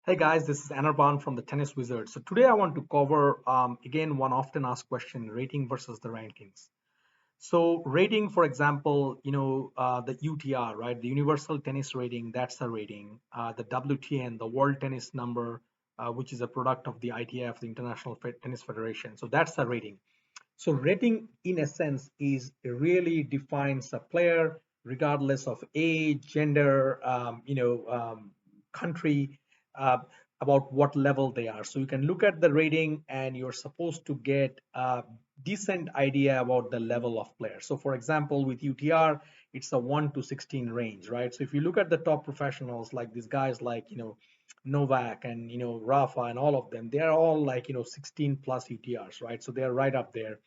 Hey guys, this is Anirban from the Tennis Wizard. So today I want to cover again one often asked question: rating versus the rankings. So rating, for example, the UTR, right? The Universal Tennis Rating, that's a rating. The WTN, the World Tennis Number, which is a product of the ITF, the International Tennis Federation. So that's a rating. So rating, in a sense, is really defines a player regardless of age, gender, country, uh, about what level they are. So you can look at the rating, and you're supposed to get a decent idea about the level of players. So, for example, with UTR, it's a 1 to 16 range, right? So if you look at the top professionals, like these guys, like Novak and Rafa and all of them, they're all like 16 plus UTRs, right? So they're right up there.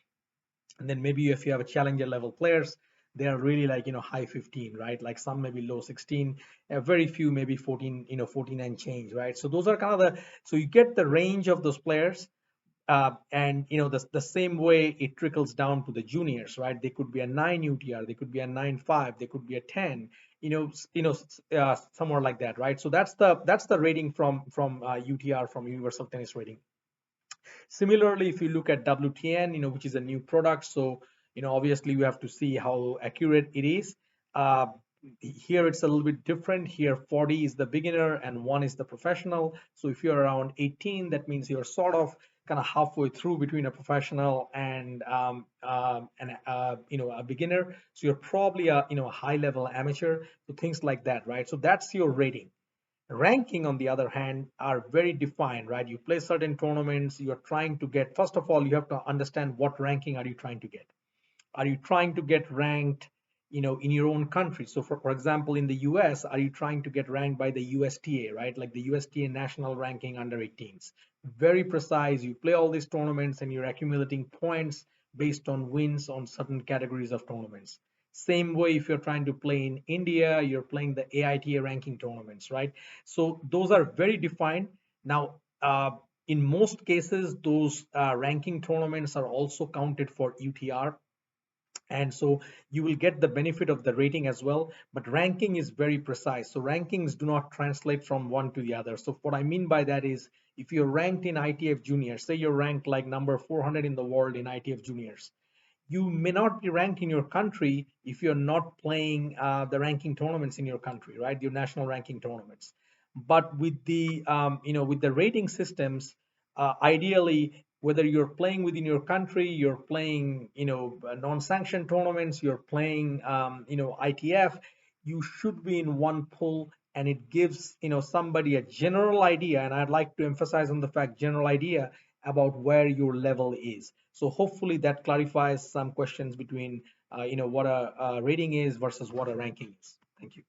And then maybe if you have a challenger level players, they are really like high 15, right? Like some maybe low 16, very few maybe 14, 14 and change, right? So those are kind of so you get the range of those players. And the same way it trickles down to the juniors, right? They could be a 9 UTR, they could be a 9.5, they could be a 10, somewhere like that, right? So that's the rating from UTR, from Universal Tennis Rating. Similarly, if you look at WTN, which is a new product, so obviously you have to see how accurate it is. Uh, Here it's a little bit different. Here 40 is the beginner and 1 is the professional. So if you're around 18, that means you're sort of kind of halfway through between a professional and a beginner. So you're probably a high level amateur. So things like that, right? So that's your rating. Ranking, on the other hand, are very defined, right? You play certain tournaments, you're trying to get, first of all, you have to understand what ranking are you trying to get. Are you trying to get ranked, in your own country? So for example, in the US, are you trying to get ranked by the USTA, right? Like the USTA National Ranking under 18s. Very precise. You play all these tournaments and you're accumulating points based on wins on certain categories of tournaments. Same way, if you're trying to play in India, you're playing the AITA ranking tournaments, right? So those are very defined. Now, in most cases, those ranking tournaments are also counted for UTR, and so you will get the benefit of the rating as well. But ranking is very precise, so rankings do not translate from one to the other. So what I mean by that is, if you're ranked in ITF juniors, say you're ranked like number 400 in the world in ITF juniors, you may not be ranked in your country if you're not playing the ranking tournaments in your country, right? Your national ranking tournaments. But with the with the rating systems, ideally, whether you're playing within your country, you're playing non-sanctioned tournaments, you're playing ITF, you should be in one pool, and it gives somebody a general idea. And I'd like to emphasize on the fact, general idea about where your level is. So hopefully that clarifies some questions between what a rating is versus what a ranking is. Thank you.